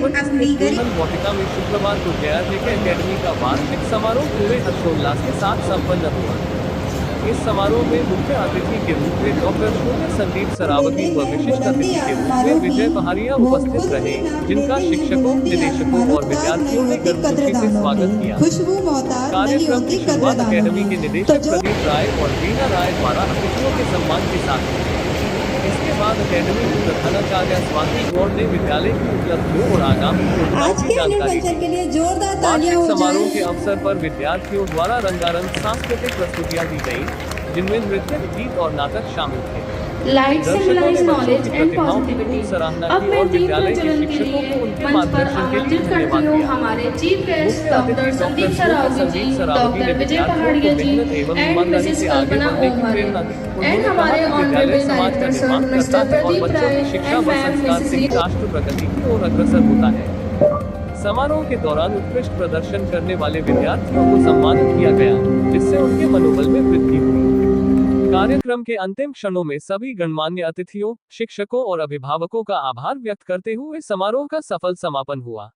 वाटिका में शुक्रवार को JRJK अकेडमी का वार्षिक समारोह पूरे हर्षोल्लास के साथ संपन्न हुआ। इस समारोह में मुख्य अतिथि के रूप में डॉक्टर संदीप सरावगी व विशिष्ट अतिथि के रूप में विजय पहाड़िया उपस्थित रहे, जिनका शिक्षकों, निदेशकों और विद्यार्थियों ने गर्मजोशी से स्वागत किया। कार्यक्रम की शुरुआत अकेडमी के निदेशक प्रदीप राय और वीणा राय द्वारा अतिथियों के सम्मान के साथ हुई। इसके बाद अकेडमी के प्रधानाचार्य स्वाति गौड़ ने विद्यालय की उपलब्धियों और आगामी योजनाओं की जानकारी दी। वार्षिक समारोह के अवसर पर विद्यार्थियों द्वारा रंगारंग सांस्कृतिक प्रस्तुतियां दी गयी, जिनमें नृत्य, गीत और नाटक शामिल थे। Light symbolise knowledge and positivity. अब मैं टीम प्रज्वलन के लिए मंच पर आमंत्रित करती हूँ हमारे chief guest doctor Sandeep Saraogi ji, doctor Vijay Pahadia ji and missus Kalpana Omhare and हमारे honourable director sir mister Pradeep Rai and ma'am missus Rashtra Pragati की ओर अग्रसर होता है। समारोह के दौरान उत्कृष्ट प्रदर्शन करने वाले विद्यार्थियों को सम्मानित किया गया, जिससे उनके मनोबल में वृद्धि हुई। कार्यक्रम के अंतिम क्षणों में सभी गणमान्य अतिथियों, शिक्षकों और अभिभावकों का आभार व्यक्त करते हुए समारोह का सफल समापन हुआ।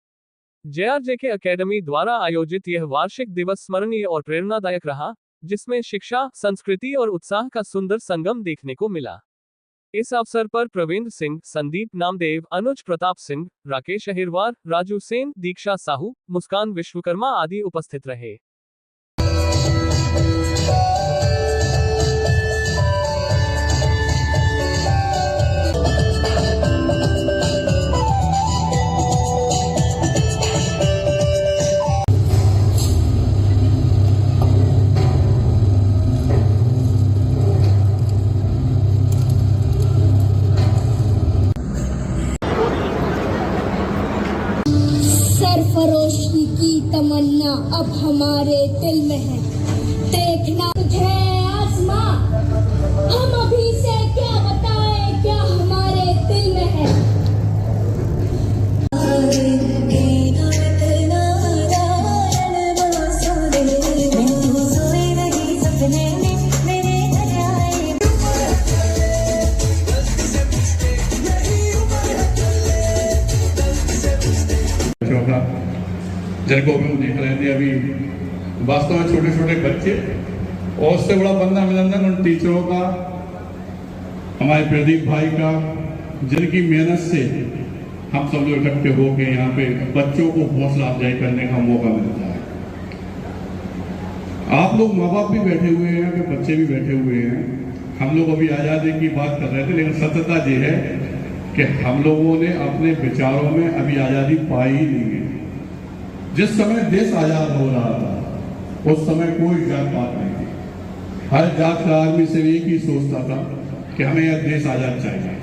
JRJK अकेडमी द्वारा आयोजित यह वार्षिक दिवस स्मरणीय और प्रेरणादायक रहा, जिसमें शिक्षा, संस्कृति और उत्साह का सुंदर संगम देखने को मिला। इस अवसर पर प्रवीण सिंह, संदीप नामदेव, अनुज प्रताप सिंह, राकेश अहिरवार, राजू सेन, दीक्षा साहू, मुस्कान विश्वकर्मा आदि उपस्थित रहे। सरफरोशी की तमन्ना अब हमारे दिल में है, देखना तुझे आसमां, हम अभी से क्या बताएं क्या हमारे दिल में है। जिनको भी देख रहे थे अभी वास्तव में छोटे छोटे बच्चे, और उससे बड़ा बंदा अभिनंदन उन टीचरों का, हमारे प्रदीप भाई का, जिनकी मेहनत से हम सब लोग इकट्ठे होकर यहाँ पे बच्चों को हौसला अफजाई करने का मौका मिलता है। आप लोग माँ बाप भी बैठे हुए हैं, कि बच्चे भी बैठे हुए हैं। हम लोग अभी आज़ादी की बात कर रहे थे, लेकिन सत्यता ये है कि हम लोगों ने अपने विचारों में अभी आज़ादी पाई ही नहीं है। जिस समय देश आजाद हो रहा था उस समय कोई जात पात नहीं थी। हर जात का आदमी सिर्फ एक ही सोचता था कि हमें यह देश आजाद चाहिए।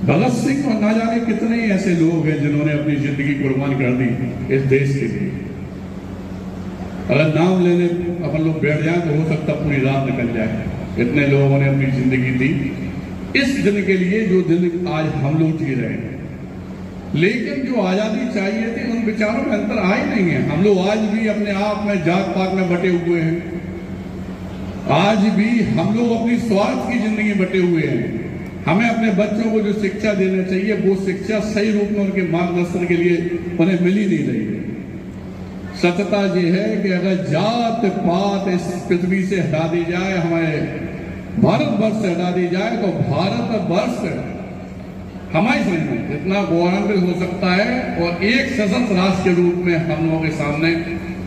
भगत सिंह और ना जाने कितने ऐसे लोग हैं जिन्होंने अपनी जिंदगी कुर्बान कर दी इस देश के लिए। अगर नाम लेने अपन लोग बैठ जाए तो हो सकता पूरी रात निकल जाए। इतने लोगों ने अपनी जिंदगी दी इस दिन के लिए, जो दिन आज हम लोग जी रहे हैं। लेकिन जो आजादी चाहिए थी उन विचारों में अंतर आ ही नहीं है। हम लोग आज भी अपने आप में जात पात में बटे हुए हैं। आज भी हम लोग अपनी स्वार्थ की जिंदगी बटे हुए हैं। हमें अपने बच्चों को जो शिक्षा देना चाहिए वो शिक्षा सही रूप में उनके मार्गदर्शन के लिए उन्हें मिल ही नहीं रही है। सत्यता ये है कि अगर जात पात इस पृथ्वी से हटा दी जाए, हमारे भारतवर्ष से हटा दी जाए, तो भारतवर्ष हमारी समझ में इतना गौरवान्वित हो सकता है और एक सशक्त राष्ट्र के रूप में हम लोगों के सामने,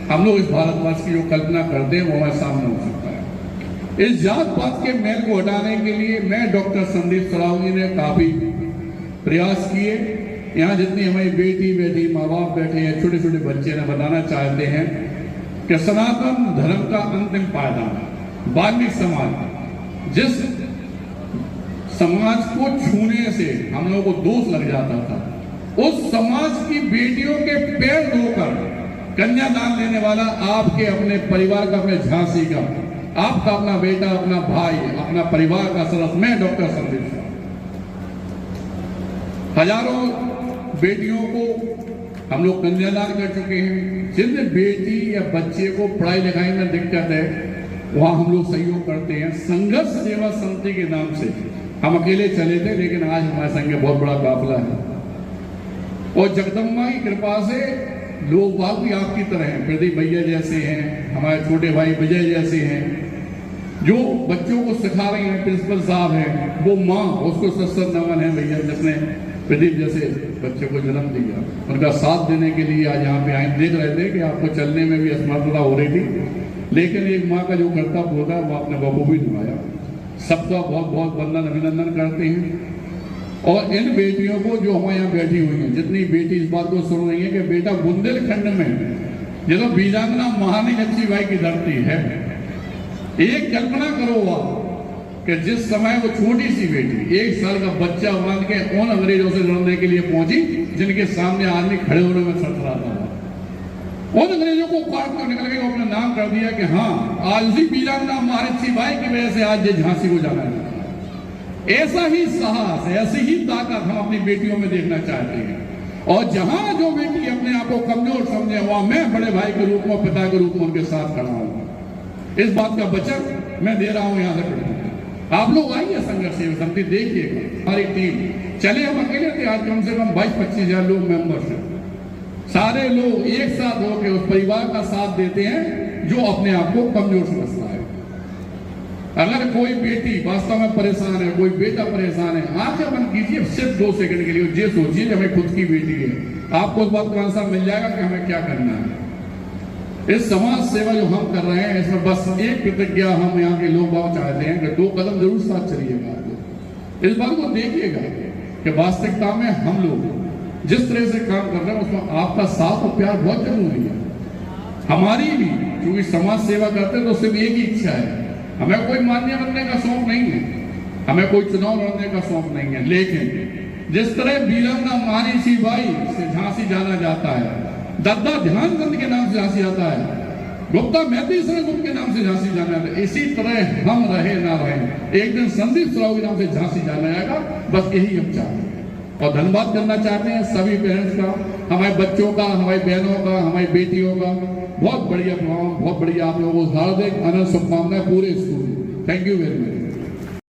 हम लोग इस भारतवर्ष की जो कल्पना करते हैं वो हमारे सामने हो सकता है। इस जात पात के मैल को हटाने के लिए मैं डॉक्टर संदीप सरावगी ने काफी प्रयास किए। यहाँ जितनी हमारी बेटी बैठी, माँ बाप बैठे हैं, छोटे छोटे बच्चे ने बताना चाहते हैं कि सनातन धर्म का अंतिम पायदान वाल्मीकि समाज, जिस समाज को छूने से हम लोगों को दोष लग जाता था, उस समाज की बेटियों के पैर धोकर कन्यादान लेने वाला आपके अपने परिवार का, अपने झांसी का, आपका अपना बेटा, अपना भाई, अपना परिवार का सदस्य, मैं डॉक्टर संदीप। हजारों बेटियों को हम लोग कन्यादान कर चुके हैं। जिन बेटी या बच्चे को पढ़ाई लिखाई में दिक्कत है वहां हम लोग सहयोग करते हैं। संघर्ष सेवा समिति के नाम से हम अकेले चले थे, लेकिन आज हमारे संग बहुत बड़ा काफिला है। और जगदम्बा की कृपा से लोग बाग भी आपकी तरह हैं, प्रदीप भैया जैसे हैं, हमारे छोटे भाई विजय जैसे हैं, जो बच्चों को सिखा रहे हैं, प्रिंसिपल साहब हैं, वो माँ उसको सत्संग नमन है भैया जिसने प्रदीप जैसे बच्चे को जन्म दिया, उनका साथ देने के लिए आज यहाँ पे आए। देख रहे थे कि आपको चलने में भी असमर्थता हो रही थी, लेकिन एक माँ का जो कर्तव्य होता है वो आपने बखूबी निभाया। सबका बहुत बहुत वंदन अभिनंदन करते हैं। और इन बेटियों को जो हमारे यहाँ बैठी हुई हैं, जितनी बेटी इस बात को सुन रही है कि बेटा बुंदेलखंड में जो बीजांगना महारानी लक्ष्मीबाई की धरती है, एक कल्पना करो आप कि जिस समय वो छोटी सी बेटी 1 साल का बच्चा मान के उन अंग्रेजों से लड़ने के लिए पहुंची जिनके सामने आदमी खड़े होने में थरथराता था, उन अंग्रेजों को काट कर निकल गए, अपना नाम कर दिया कि हाँ आज उसी बीजांगना महारानी लक्ष्मीबाई की वजह से आज ये झांसी को जाना है। ऐसा ही साहस, ऐसी ही ताकत हम अपनी बेटियों में देखना चाहते हैं। और जहां जो बेटी अपने आप को कमजोर समझे, वहां मैं बड़े भाई के रूप में, पिता के रूप में उनके साथ खड़ा हूं। इस बात का वचन मैं दे रहा हूं यहां से। आप लोग आइए संघर्ष सेवा समिति, देखिएगा हमारी टीम चले, हम अकेले थे, आज कम से कम 22-25 हजार लोग मेंबर्स हैं। सारे लोग एक साथ होकर उस परिवार का साथ देते हैं जो अपने आप को कमजोर समझता है। अगर कोई बेटी वास्तव में परेशान है, कोई बेटा परेशान है, आंखें बंद कीजिए सिर्फ 2 सेकंड के लिए, ये सोचिए कि हमें खुद की बेटी है, आपको उस बात का आंसर मिल जाएगा कि हमें क्या करना है। इस समाज सेवा जो हम कर रहे हैं, इसमें बस एक प्रतिज्ञा हम यहाँ के लोग बहुत चाहते हैं कि 2 कदम जरूर साथ चलिएगा। इस बात को देखिएगा कि वास्तविकता में हम लोग जिस तरह से काम कर रहे हैं उसमें आपका साथ और प्यार बहुत जरूरी है। हमारी भी क्योंकि समाज सेवा करते हैं तो सिर्फ एक ही इच्छा है, हमें कोई मान्य बनने का शौक नहीं है, हमें कोई चुनाव लड़ने का शौक नहीं है, लेकिन जिस तरह बीजांगना महारानी लक्ष्मीबाई से झांसी जाना जाता है, दद्दा ध्यानचंद के नाम से झांसी जाता है, गुप्ता मेहती गुप्त के नाम से झांसी जाना है, इसी तरह हम रहे ना रहे एक दिन संदीप सराव के नाम से झांसी जाना जाएगा। बस यही हम चाहते हैं और धन्यवाद करना चाहते हैं सभी पेरेंट्स का, हमारे बच्चों का, हमारी बहनों का, हमारी बेटियों का। बहुत बढ़िया प्रोग्राम, बहुत बढ़िया आप लोगों को हार्दिक अनंत शुभकामनाएं पूरे school. Thank you very much.